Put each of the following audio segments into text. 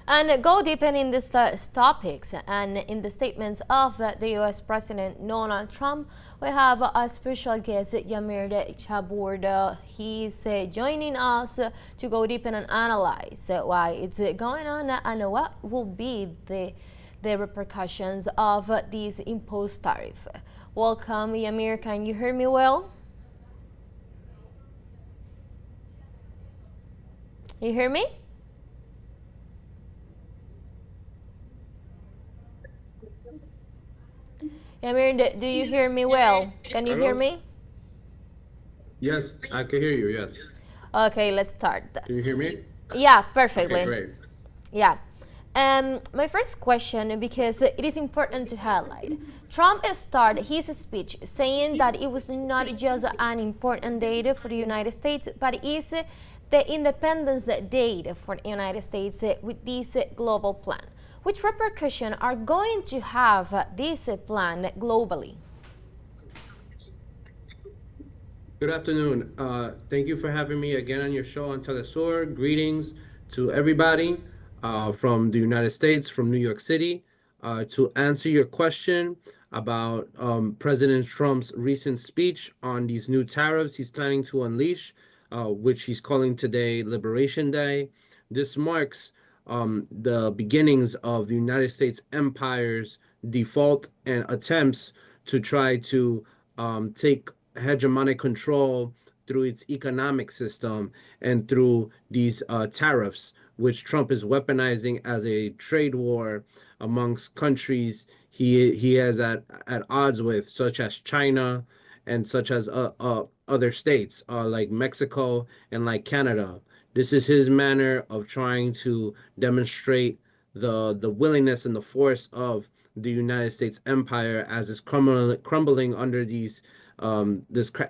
And go deeper in these topics and in the statements of the U.S. President Donald Trump, we have a special guest, Yhamir Chabur. He's joining us to go deeper and analyze why it's going on and what will be the repercussions of this imposed tariff. Welcome, Yhamir. Can you hear me well? You hear me? Yhamir, do you hear me well? Can you hear me? Yes, I can hear you, yes. Okay, let's start. Can you hear me? Yeah, perfectly. Okay, great. Yeah. My first question, because it is important to highlight, Trump started his speech saying that it was not just an important date for the United States, but is the Independence Day for the United States with this global plan. Which repercussions are going to have this plan globally? Good afternoon. Thank you for having me again on your show on teleSUR. Greetings to everybody from the United States, from New York City, to answer your question about President Trump's recent speech on these new tariffs he's planning to unleash, which he's calling today Liberation Day. This marks the beginnings of the United States empire's default and attempts to try to take hegemonic control through its economic system and through these tariffs, which Trump is weaponizing as a trade war amongst countries he has at odds with, such as China and such as other states like Mexico and like Canada. This is his manner of trying to demonstrate the willingness and the force of the United States empire as it's crumbling under this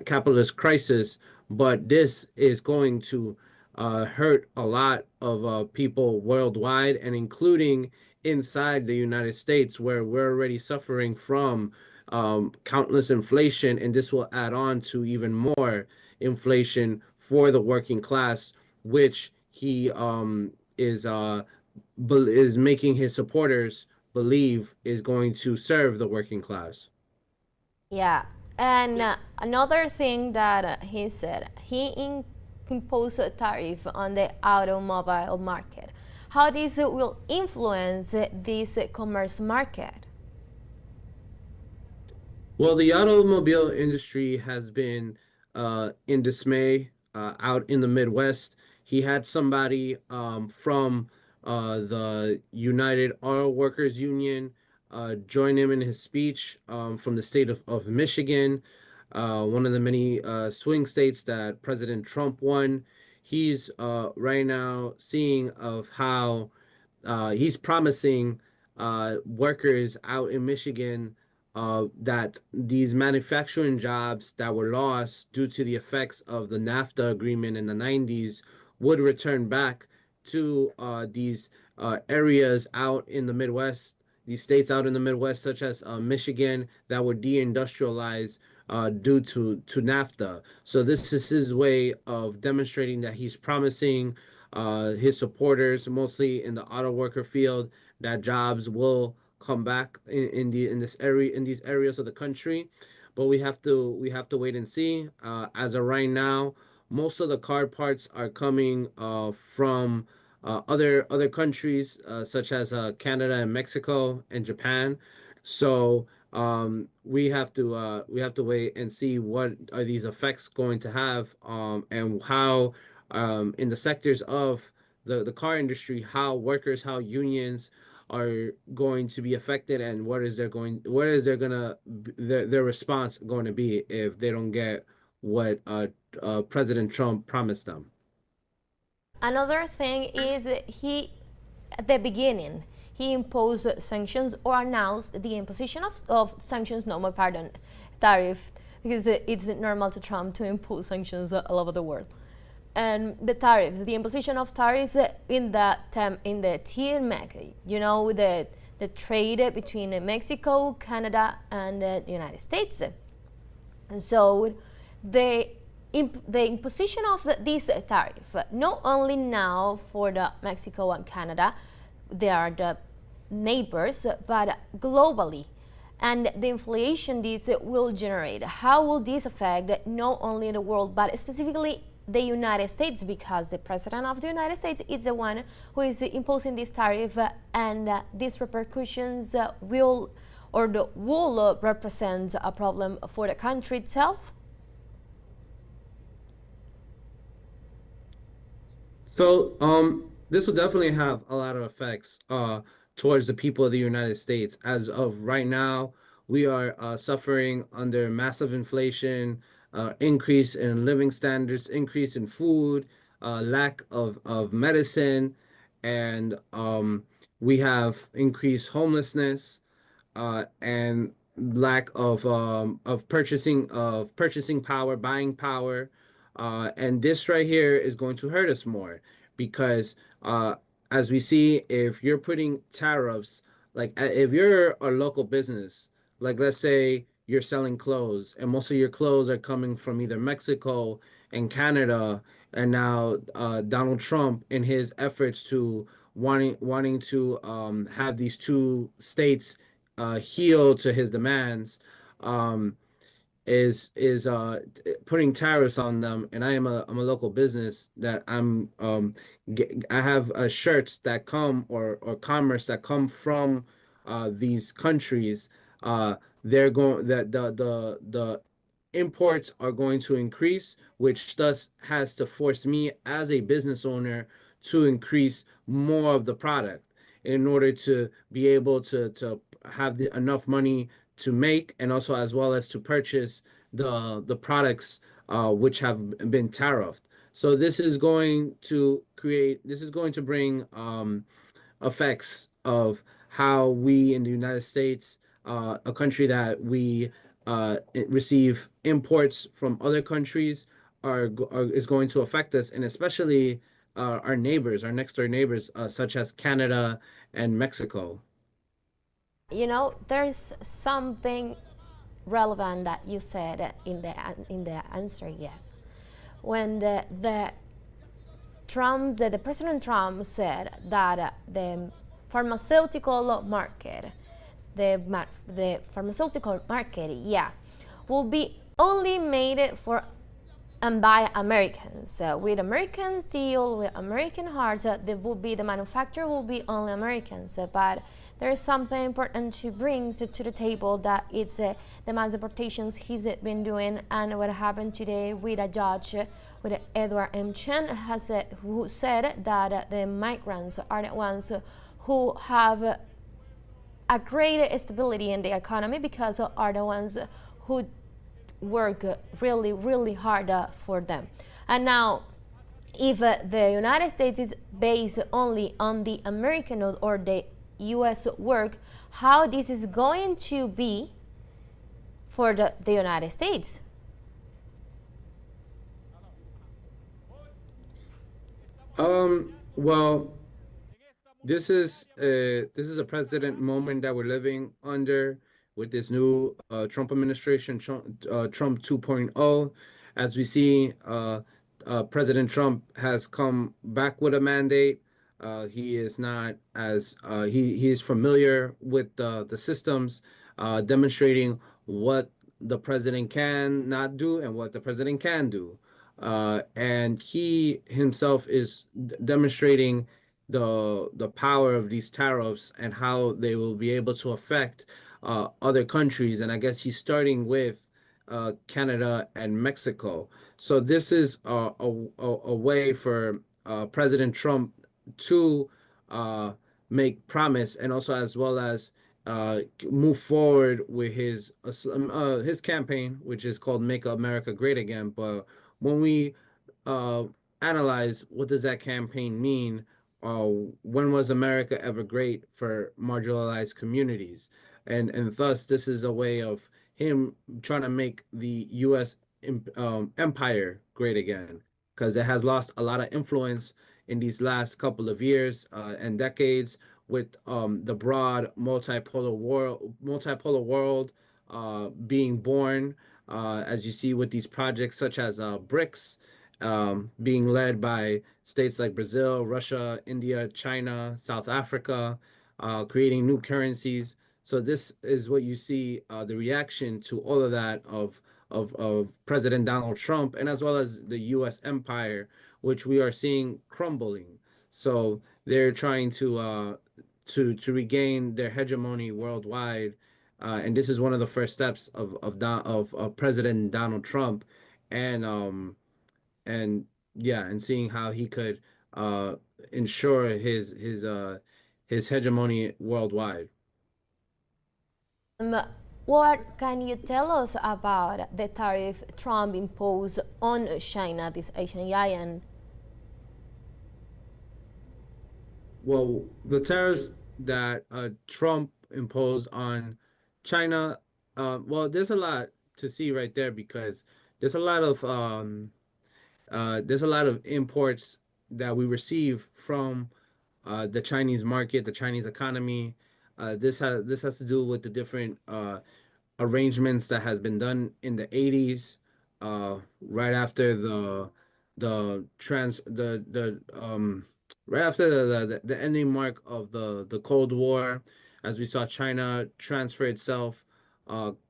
capitalist crisis. But this is going to hurt a lot of people worldwide, and including inside the United States, where we're already suffering from countless inflation, and this will add on to even more inflation for the working class, which he is making his supporters believe is going to serve the working class. Yeah, and another thing that he said, imposed a tariff on the automobile market. How this will influence this commerce market? Well, the automobile industry has been in dismay out in the Midwest. He had somebody from the United Auto Workers Union join him in his speech from the state of Michigan, one of the many swing states that President Trump won. He's right now seeing of how he's promising workers out in Michigan that these manufacturing jobs that were lost due to the effects of the NAFTA agreement in the 90s would return back to these areas out in the Midwest, these states out in the Midwest, such as Michigan, that were deindustrialized due to NAFTA. So this is his way of demonstrating that he's promising his supporters, mostly in the auto worker field, that jobs will come back in this area, in these areas of the country. But we have to wait and see. As of right now, most of the car parts are coming from other countries such as Canada and Mexico and Japan. So we have to wait and see what are these effects going to have, and how in the sectors of the car industry, how unions are going to be affected, and their response going to be if they don't get what President Trump promised them. Another thing is at the beginning, he imposed sanctions or announced the imposition of sanctions, no more, pardon, tariff, because it's normal to Trump to impose sanctions all over the world. And the tariffs, the imposition of tariffs in the TMEC, the trade between Mexico, Canada, and the United States. And so the imposition of this tariff, not only now for the Mexico and Canada, they are the neighbors, but globally. And the inflation this will generate, how will this affect not only the world but specifically the United States, because the president of the United States is the one who is imposing this tariff, and these repercussions will represent a problem for the country itself? So, this will definitely have a lot of effects towards the people of the United States. As of right now, we are suffering under massive inflation, increase in living standards, increase in food, lack of medicine, and we have increased homelessness, and lack of purchasing power, buying power, and this right here is going to hurt us more because as we see, if you're putting tariffs, like if you're a local business, like let's say you're selling clothes and most of your clothes are coming from either Mexico and Canada, and now Donald Trump in his efforts to wanting to have these two states heal to his demands, um, is putting tariffs on them. And I'm a local business that I have shirts that come, or commerce that come from these countries. They're going that the imports are going to increase, which thus has to force me as a business owner to increase more of the product in order to be able to have enough money to make, and also as well as to purchase the products which have been tariffed. So this is going to bring effects of how we in the United States, a country that we receive imports from other countries, is going to affect us, and especially our neighbors, our next door neighbors, such as Canada and Mexico. There's something relevant that you said in the answer. Yes, when the President Trump said that the pharmaceutical market, the pharmaceutical market, yeah, will be only made for and by Americans, with American steel, with American hearts. The manufacturer will be only Americans, but there is something important to bring to the table, that it's the mass deportations he's been doing, and what happened today with a judge, with Edward M. Chen, who said that the migrants are the ones who have a great stability in the economy, because are the ones who work really, really hard for them. And now, if the United States is based only on the American or the US work, how this is going to be for the United States? Well, this is a president moment that we're living under with this new Trump administration, Trump 2.0. As we see, President Trump has come back with a mandate. He is not as he is familiar with the systems, demonstrating what the president can not do and what the president can do. And he himself is demonstrating the power of these tariffs and how they will be able to affect other countries. And I guess he's starting with Canada and Mexico. So this is a way for President Trump to uh, make promise, and also as well as move forward with his campaign, which is called "Make America Great Again." But when we uh, analyze what does that campaign mean, uh, when was America ever great for marginalized communities? And thus, this is a way of him trying to make the U.S. Empire great again, because it has lost a lot of influence in these last couple of years and decades, with the broad multipolar world being born, as you see with these projects such as BRICS, being led by states like Brazil, Russia, India, China, South Africa, creating new currencies. So this is what you see, the reaction to all of that of President Donald Trump, and as well as the U.S. empire, which we are seeing crumbling. So they're trying to regain their hegemony worldwide, and this is one of the first steps of President Donald Trump, and and yeah, and seeing how he could uh, ensure his hegemony worldwide. Um, what can you tell us about the tariff Trump imposed on China, this Asian giant? Well, the tariffs that Trump imposed on China, well, there's a lot to see right there because there's a lot of there's a lot of imports that we receive from the Chinese market, the Chinese economy. This has to do with the different arrangements that has been done in the 80s, right after the right after the ending mark of the Cold War, as we saw China transfer itself,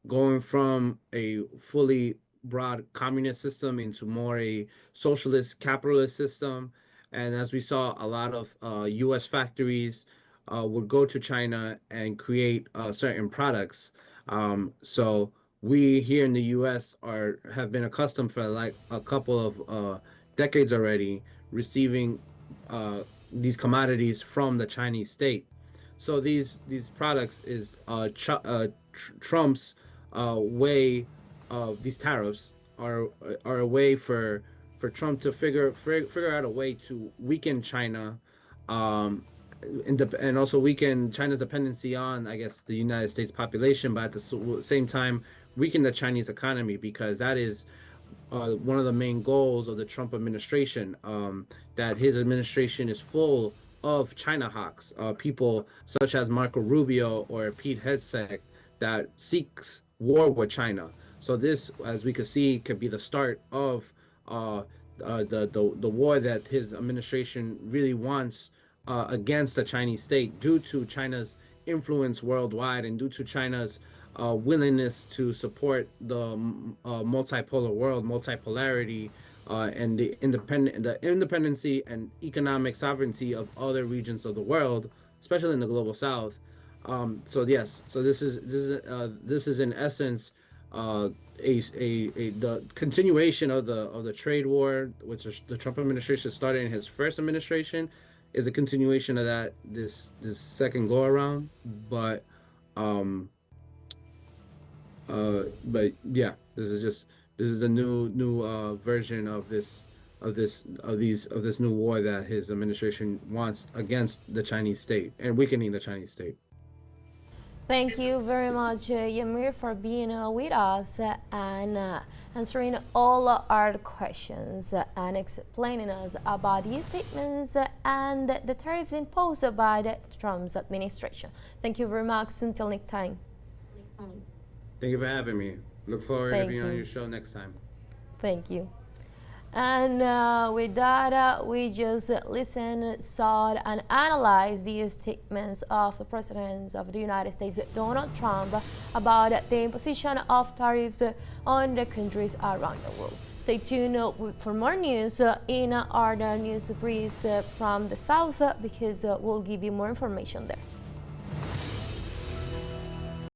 going from a fully broad communist system into more a socialist capitalist system. And as we saw, a lot of U.S. factories would go to China and create certain products. So we here in the U.S. are have been accustomed for like a couple of decades already receiving uh, these commodities from the Chinese state. So these products is Trump's way of these tariffs are a way for Trump to figure out a way to weaken China, um, and also weaken China's dependency on, I guess, the United States population, but at the same time weaken the Chinese economy because that is one of the main goals of the Trump administration. That his administration is full of China hawks, people such as Marco Rubio or Pete Hegseth that seeks war with China. So this, as we could see, could be the start of the war that his administration really wants against the Chinese state due to China's influence worldwide and due to China's willingness to support the multipolar world, multipolarity, and the independency and economic sovereignty of other regions of the world, especially in the global South. So yes, so this is in essence the continuation of the trade war, which the Trump administration started in his first administration, is a continuation of that this second go around. Um, but yeah, this is the new version of this new war that his administration wants against the Chinese state and weakening the Chinese state. Thank you very much, Yhamir, for being with us and answering all our questions and explaining us about these statements and the tariffs imposed by the Trump's administration. Thank you very much. Until next time. Thank you for having me. Look forward to Thank being on you. your show next time. Thank you. And with that, we just listened, saw, and analyzed the statements of the President of the United States, Donald Trump, about the imposition of tariffs on the countries around the world. Stay tuned for more news in our news briefs from the South because we'll give you more information there.